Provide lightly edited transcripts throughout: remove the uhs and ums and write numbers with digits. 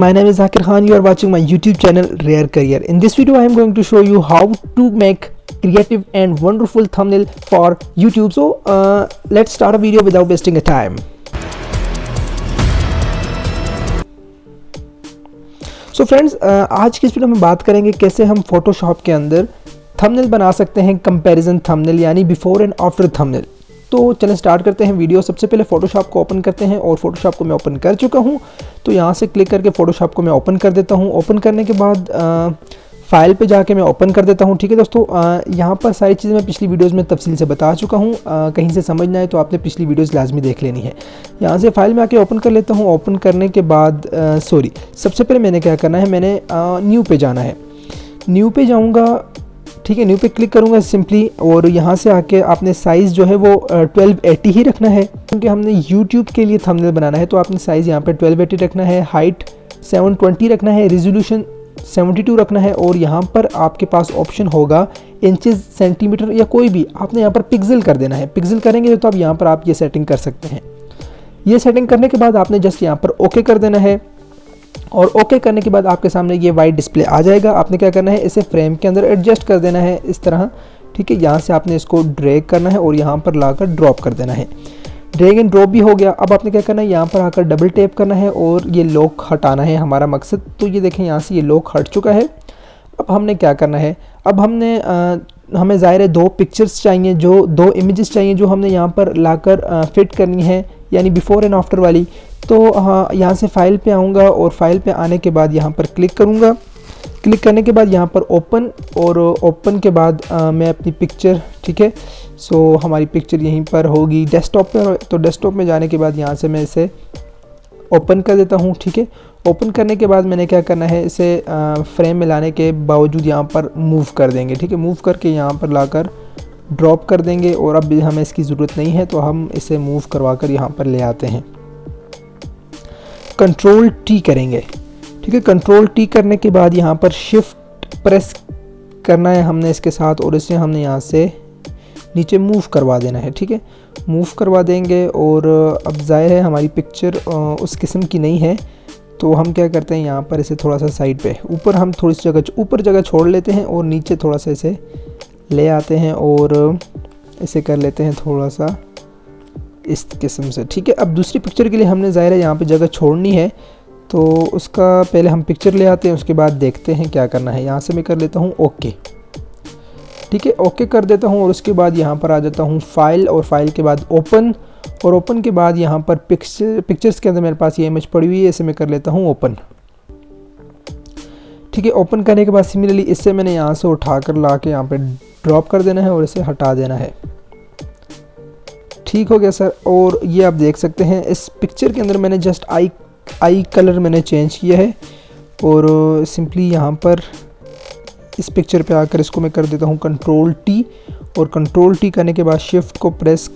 My name is Zakir Khan. You are watching my YouTube channel Rare Career. In this video I am going to show you how to make creative and wonderful thumbnail for YouTube. So let's start a video without wasting a time. So friends, आज की इस video में बात करेंगे कैसे हम Photoshop के अंदर थंबनेल बना सकते हैं, कंपैरिजन थंबनेल यानी बिफोर एंड आफ्टर थंबनेल। तो चलें स्टार्ट करते हैं वीडियो। सबसे पहले फ़ोटोशॉप को ओपन करते हैं और फ़ोटोशॉप को मैं ओपन कर चुका हूं, तो यहां से क्लिक करके फ़ोटोशॉप को मैं ओपन कर देता हूं। ओपन करने के बाद फ़ाइल पे जाके मैं ओपन कर देता हूं। ठीक है दोस्तों, यहां पर सारी चीज़ें मैं पिछली वीडियोस में तफसील से बता चुका हूं। कहीं से समझ ना आए तो आपने पिछली वीडियोस लाजमी देख लेनी है। यहां से फ़ाइल में आके ओपन कर लेता हूँ। ओपन करने के बाद सबसे पहले मैंने क्या करना है, मैंने न्यू पे जाना है। न्यू पे जाऊँगा, ठीक है, न्यू पे क्लिक करूंगा सिंपली, और यहाँ से आके आपने साइज़ जो है वो 1280 ही रखना है, क्योंकि हमने YouTube के लिए थंबनेल बनाना है। तो आपने साइज़ यहाँ पे 1280 रखना है, हाइट 720 रखना है, रेजोल्यूशन 72 रखना है, और यहाँ पर आपके पास ऑप्शन होगा इंचेस, सेंटीमीटर या कोई भी। आपने यहाँ पर पिक्सल कर देना है। पिक्सल करेंगे तो अब यहाँ पर आप ये सेटिंग कर सकते हैं। ये सेटिंग करने के बाद आपने जस्ट यहाँ पर ओके कर देना है, और ओके करने के बाद आपके सामने ये वाइट डिस्प्ले आ जाएगा। आपने क्या करना है, इसे फ्रेम के अंदर एडजस्ट कर देना है इस तरह। ठीक है, यहाँ से आपने इसको ड्रैग करना है और यहाँ पर लाकर ड्रॉप कर देना है। ड्रैग एंड ड्रॉप भी हो गया। अब आपने क्या करना है, यहाँ पर आकर डबल टैप करना है और ये लॉक हटाना है हमारा मकसद। तो ये देखें, यहाँ से ये लॉक हट चुका है। अब हमने क्या करना है, अब हमें ज़ाहिर है दो पिक्चर्स चाहिए, जो दो इमेजेस चाहिए जो हमने यहाँ पर लाकर फिट करनी है, यानी बिफोर एंड आफ्टर वाली। तो हाँ, यहाँ से फ़ाइल पे आऊँगा और फाइल पे आने के बाद यहाँ पर क्लिक करूँगा। क्लिक करने के बाद यहाँ पर ओपन, और ओपन के बाद मैं अपनी पिक्चर, ठीक है, सो हमारी पिक्चर यहीं पर होगी डेस्कटॉप पर। तो डेस्कटॉप में जाने के बाद यहाँ से मैं इसे ओपन कर देता हूँ। ठीक है, ओपन करने के बाद मैंने क्या करना है, इसे फ्रेम में लाने के बावजूद यहाँ पर मूव कर देंगे। ठीक है, मूव करके यहाँ पर लाकर ड्रॉप कर देंगे, और अब हमें इसकी ज़रूरत नहीं है तो हम इसे मूव करवा कर यहाँ पर ले आते हैं। कंट्रोल टी करेंगे। ठीक है, कंट्रोल टी करने के बाद यहाँ पर शिफ्ट प्रेस करना है हमने इसके साथ, और इसे हमने यहाँ से नीचे मूव करवा देना है। ठीक है, मूव करवा देंगे, और अब ज़ाहिर है हमारी पिक्चर उस किस्म की नहीं है, तो हम क्या करते हैं, यहाँ पर इसे थोड़ा सा साइड पे ऊपर हम थोड़ी सी ऊपर जगह छोड़ लेते हैं, और नीचे थोड़ा सा इसे ले आते हैं और इसे कर लेते हैं थोड़ा सा इस किस्म से। ठीक है, अब दूसरी पिक्चर के लिए हमने ज़ाहिर है यहाँ पे जगह छोड़नी है, तो उसका पहले हम पिक्चर ले आते हैं, उसके बाद देखते हैं क्या करना है। यहाँ से मैं कर लेता हूँ ओके। ठीक है, ओके कर देता हूँ, और उसके बाद यहाँ पर आ जाता हूँ फाइल, और फाइल के बाद ओपन, और ओपन के बाद यहाँ पर पिक्चर्स के अंदर मेरे पास ये इमेज पड़ी हुई है, इसे मैं कर लेता हूँ ओपन। ठीक है, ओपन करने के बाद सिमिलरली इससे मैंने यहाँ से उठा कर ला के यहाँ पर ड्रॉप कर देना है और इसे हटा देना है। ठीक हो गया सर। और ये आप देख सकते हैं इस पिक्चर के अंदर मैंने जस्ट आई कलर मैंने चेंज किया है, और सिंपली यहाँ पर इस पिक्चर पे आकर इसको मैं कर देता हूँ कंट्रोल टी, और कंट्रोल टी करने के बाद शिफ्ट को प्रेस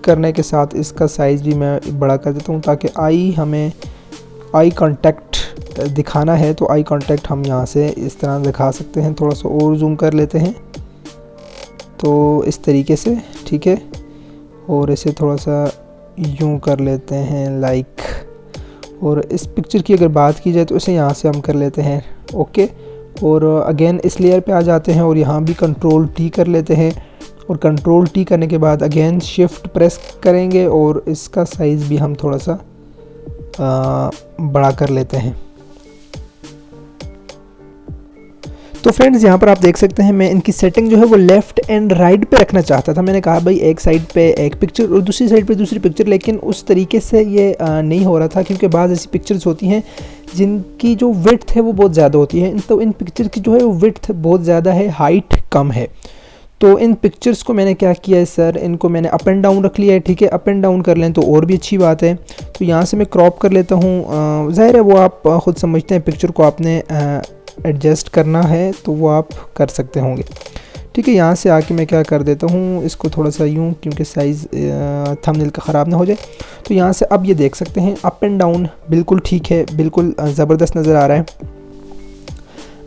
करने के साथ इसका साइज़ भी मैं बड़ा कर देता हूँ, ताकि हमें आई कांटेक्ट दिखाना है। तो आई कांटेक्ट हम यहाँ से इस तरह दिखा सकते हैं। थोड़ा सा और जूम कर लेते हैं, तो इस तरीके से। ठीक है, और इसे थोड़ा सा यूं कर लेते हैं लाइक, और इस पिक्चर की अगर बात की जाए तो इसे यहाँ से हम कर लेते हैं ओके, और अगेन इस लेयर पे आ जाते हैं और यहाँ भी कंट्रोल टी कर लेते हैं, और कंट्रोल टी करने के बाद अगेन शिफ्ट प्रेस करेंगे और इसका साइज़ भी हम थोड़ा सा बड़ा कर लेते हैं। तो फ्रेंड्स, यहाँ पर आप देख सकते हैं मैं इनकी सेटिंग जो है वो लेफ़्ट एंड राइट पे रखना चाहता था। मैंने कहा भाई एक साइड पे एक पिक्चर और दूसरी साइड पे दूसरी पिक्चर, लेकिन उस तरीके से ये नहीं हो रहा था, क्योंकि बाज़ ऐसी पिक्चर्स होती हैं जिनकी जो विड्थ है वो बहुत ज़्यादा होती है। तो इन पिक्चर की जो है वो विड्थ बहुत ज़्यादा है, हाइट कम है। तो इन पिक्चर्स को मैंने क्या किया है सर, इनको मैंने अप एंड डाउन रख लिया है। ठीक है, अप एंड डाउन कर लें तो और भी अच्छी बात है। तो यहाँ से मैं क्रॉप कर लेता हूँ। ज़ाहिर है वो आप ख़ुद समझते हैं, पिक्चर को आपने एडजस्ट करना है तो वो आप कर सकते होंगे। ठीक है, यहाँ से आके मैं क्या कर देता हूँ, इसको थोड़ा सा यूँ, क्योंकि साइज़ थंबनेल का ख़राब ना हो जाए। तो यहाँ से अब ये देख सकते हैं अप एंड डाउन बिल्कुल ठीक है, बिल्कुल ज़बरदस्त नज़र आ रहा है।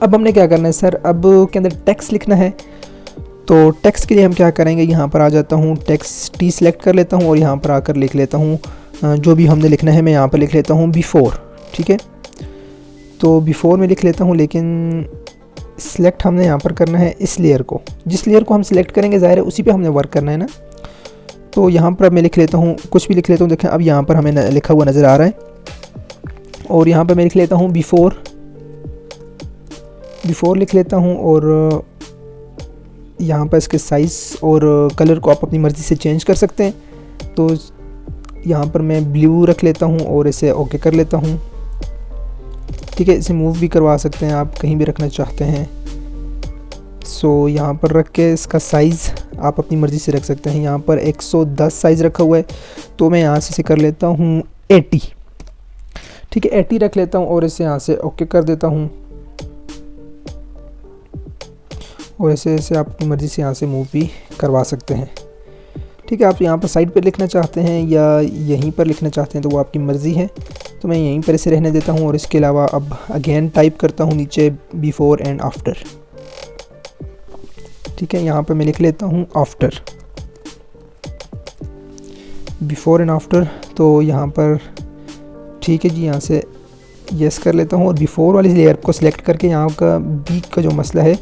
अब हमने क्या करना है सर, अब के अंदर टेक्स्ट लिखना है। तो टेक्स्ट के लिए हम क्या करेंगे, यहाँ पर आ जाता हूँ, टेक्स्ट टी सेलेक्ट कर लेता हूँ, और यहाँ पर आकर लिख लेता हूँ जो भी हमने लिखना है। मैं यहाँ पर लिख लेता हूँ बिफोर। ठीक है, तो बिफ़ोर में लिख लेता हूँ, लेकिन सिलेक्ट हमने यहाँ पर करना है इस लेयर को, जिस लेयर को हम सिलेक्ट करेंगे ज़ाहिर है उसी पे हमने वर्क करना है ना। तो यहाँ पर अब मैं लिख लेता हूँ, कुछ भी लिख लेता हूँ। देखें अब यहाँ पर हमें लिखा हुआ नज़र आ रहा है। और यहाँ पर मैं लिख लेता हूँ बिफ़ोर लिख लेता हूँ। और यहाँ पर इसके साइज़ और कलर को आप अपनी मर्ज़ी से चेंज कर सकते हैं। तो यहाँ पर मैं ब्लू रख लेता हूँ और इसे ओके कर लेता हूँ। ठीक है, इसे मूव भी करवा सकते हैं आप कहीं भी रखना चाहते हैं। सो यहाँ पर रख के इसका साइज़ आप अपनी मर्ज़ी से रख सकते हैं। यहाँ पर 110 साइज़ रखा हुआ है, तो मैं यहाँ से इसे कर लेता हूँ 80। ठीक है, 80 रख लेता हूँ और इसे यहाँ से ओके कर देता हूँ। और ऐसे आप अपनी मर्ज़ी से यहाँ से मूव भी करवा सकते हैं। ठीक है, आप यहाँ पर साइड पे लिखना चाहते हैं या यहीं पर लिखना चाहते हैं तो वो आपकी मर्ज़ी है। तो मैं यहीं पर इसे रहने देता हूँ। और इसके अलावा अब अगेन टाइप करता हूँ नीचे बिफ़ोर एंड आफ्टर। ठीक है, यहाँ पर मैं लिख लेता हूँ आफ्टर, बिफ़ोर एंड आफ्टर। तो यहाँ पर ठीक है जी, यहाँ से यस कर लेता हूँ। और बिफ़ोर वाली लेयर को सिलेक्ट करके यहाँ का बी का जो मसला है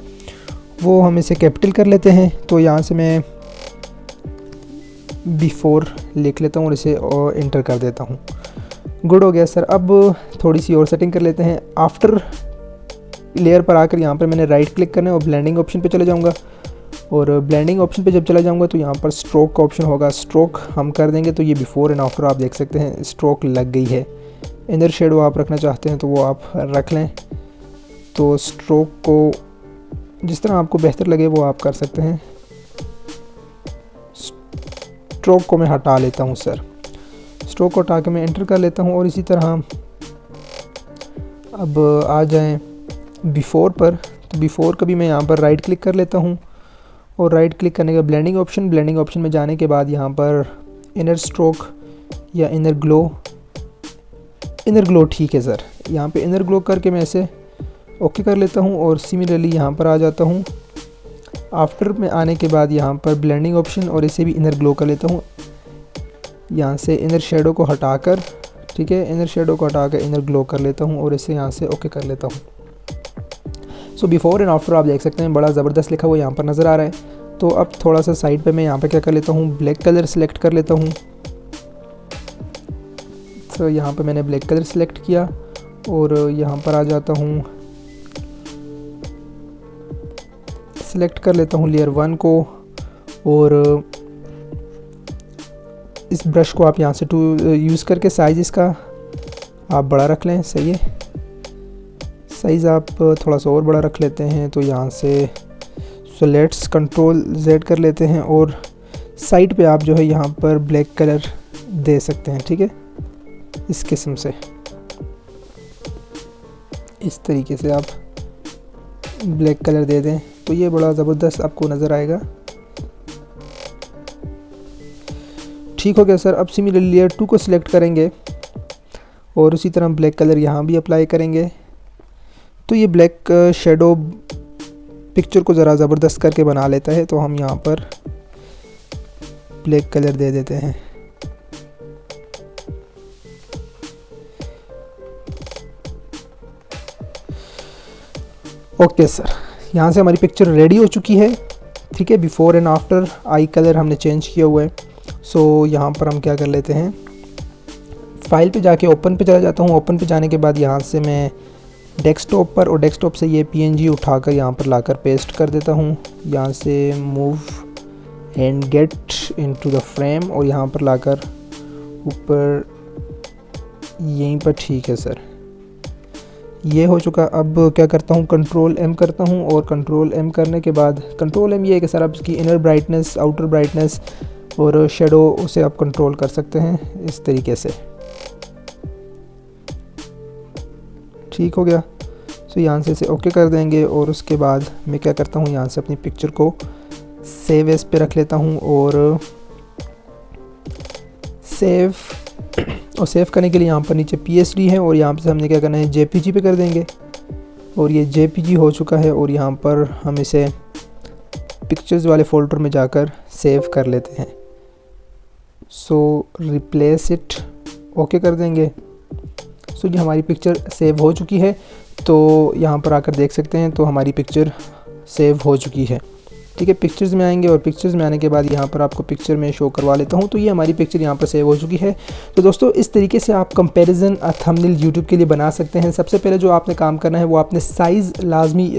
वो हम इसे कैपिटल कर लेते हैं। तो यहाँ से मैं बिफ़ोर लिख लेता हूँ और इसे इंटर कर देता हूँ। गुड हो गया सर। अब थोड़ी सी और सेटिंग कर लेते हैं। आफ्टर लेयर पर आकर यहाँ पर मैंने राइट क्लिक करना है और ब्लेंडिंग ऑप्शन पे चले जाऊँगा। और ब्लेंडिंग ऑप्शन पे जब चला जाऊँगा तो यहाँ पर स्ट्रोक का ऑप्शन होगा, स्ट्रोक हम कर देंगे। तो ये बिफ़ोर एंड आफ्टर आप देख सकते हैं स्ट्रोक लग गई है। इनर शेडो आप रखना चाहते हैं तो वो आप रख लें। तो स्ट्रोक को जिस तरह आपको बेहतर लगे वो आप कर सकते हैं। स्ट्रोक को मैं हटा लेता हूँ सर, स्ट्रोक को हटा के मैं एंटर कर लेता हूँ। और इसी तरह अब आ जाएं बिफ़ोर पर। तो बिफ़ोर का भी मैं यहाँ पर राइट क्लिक कर लेता हूँ। और राइट क्लिक करने का ब्लेंडिंग ऑप्शन में जाने के बाद यहाँ पर इनर स्ट्रोक या इनर ग्लो ठीक है सर। यहाँ पे इनर ग्लो करके मैं इसे ओके कर लेता हूँ। और सिमिलरली यहाँ पर आ जाता हूँ। आफ्टर में आने के बाद यहाँ पर ब्लेंडिंग ऑप्शन और इसे भी इनर ग्लो कर लेता हूँ। यहाँ से इनर शेडो को हटाकर, ठीक है, इनर शेडो को हटाकर इनर ग्लो कर लेता हूँ और इसे यहाँ से ओके कर लेता हूँ। सो बिफ़ोर एंड आफ्टर आप देख सकते हैं बड़ा ज़बरदस्त लिखा हुआ यहाँ पर नज़र आ रहा है। तो अब थोड़ा सा साइड पे मैं यहाँ पे क्या कर लेता हूँ, ब्लैक कलर सेलेक्ट कर लेता हूँ। तो यहाँ पे मैंने ब्लैक कलर सेलेक्ट किया और यहाँ पर आ जाता हूँ, सिलेक्ट कर लेता हूँ लेयर 1 को। और इस ब्रश को आप यहाँ से यूज़ करके साइज़ इसका आप बड़ा रख लें। सही है, साइज़ आप थोड़ा सा और बड़ा रख लेते हैं। तो यहाँ से लेट्स कंट्रोल Z कर लेते हैं और साइड पे आप जो है यहाँ पर ब्लैक कलर दे सकते हैं। ठीक है, इस किस्म से, इस तरीके से आप ब्लैक कलर दे दें तो ये बड़ा ज़बरदस्त आपको नज़र आएगा। ठीक हो गया सर। अब सिमिलरली लेयर 2 को सिलेक्ट करेंगे और उसी तरह ब्लैक कलर यहाँ भी अप्लाई करेंगे। तो ये ब्लैक शेडो पिक्चर को ज़रा ज़बरदस्त करके बना लेता है। तो हम यहाँ पर ब्लैक कलर दे देते हैं। ओके सर, यहाँ से हमारी पिक्चर रेडी हो चुकी है। ठीक है, before and after I colour हमने चेंज किया हुआ है। सो यहाँ पर हम क्या कर लेते हैं, फाइल पे जाके ओपन पे चला जाता हूँ। ओपन पे जाने के बाद यहाँ से मैं डेस्कटॉप पर, और डेस्कटॉप से ये PNG उठाकर यहाँ पर लाकर पेस्ट कर देता हूँ। यहाँ से move and get into the frame और यहाँ पर लाकर ऊपर यहीं पर। ठीक है सर, ये हो चुका। अब क्या करता हूँ, कंट्रोल M करता हूँ। और कंट्रोल M करने के बाद, कंट्रोल M ये है कि सर आप इसकी इनर ब्राइटनेस, आउटर ब्राइटनेस और शेडो उसे आप कंट्रोल कर सकते हैं इस तरीके से। ठीक हो गया। सो यहाँ से इसे ओके कर देंगे। और उसके बाद मैं क्या करता हूँ, यहाँ से अपनी पिक्चर को सेव एज पे रख लेता हूँ। और सेव करने के लिए यहाँ पर नीचे PSD है और यहाँ पे हमने क्या करना है, JPG पे कर देंगे। और ये JPG हो चुका है। और यहाँ पर हम इसे पिक्चर्स वाले फ़ोल्डर में जाकर सेव कर लेते हैं। सो रिप्लेस इट ओके कर देंगे। सो ये हमारी पिक्चर सेव हो चुकी है। तो यहाँ पर आकर देख सकते हैं, तो हमारी पिक्चर सेव हो चुकी है। ठीक है, पिक्चर्स में आएंगे और पिक्चर्स में आने के बाद यहाँ पर आपको पिक्चर में शो करवा लेता हूँ। तो ये हमारी पिक्चर यहाँ पर सेव हो चुकी है। तो दोस्तों इस तरीके से आप कंपैरिजन थंबनेल यूट्यूब के लिए बना सकते हैं। सबसे पहले जो आपने काम करना है वो आपने साइज़ लाजमी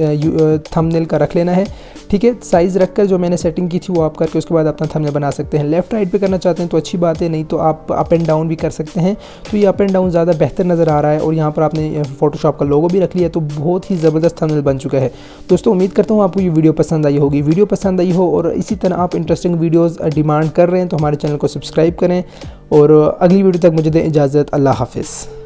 थंबनेल का रख लेना है। ठीक है, साइज़ रखकर जो मैंने सेटिंग की थी वो आप करके उसके बाद अपना थंबनेल बना सकते हैं। लेफ्ट राइट पे करना चाहते हैं तो अच्छी बात है, नहीं तो आप अप एंड डाउन भी कर सकते हैं। तो ये अप एंड डाउन ज़्यादा बेहतर नज़र आ रहा है और यहाँ पर आपने फोटोशॉप का लोगो भी रख लिया, तो बहुत ही ज़बरदस्त थंबनेल बन चुका है। दोस्तों उम्मीद करता हूँ आपको ये वीडियो पसंद आई होगी। वीडियो पसंद आई हो और इसी तरह आप इंटरेस्टिंग वीडियोज़ डिमांड कर रहे हैं तो हमारे चैनल को सब्सक्राइब करें और अगली वीडियो तक मुझे दें इजाज़त। अल्लाह हाफ़िज़।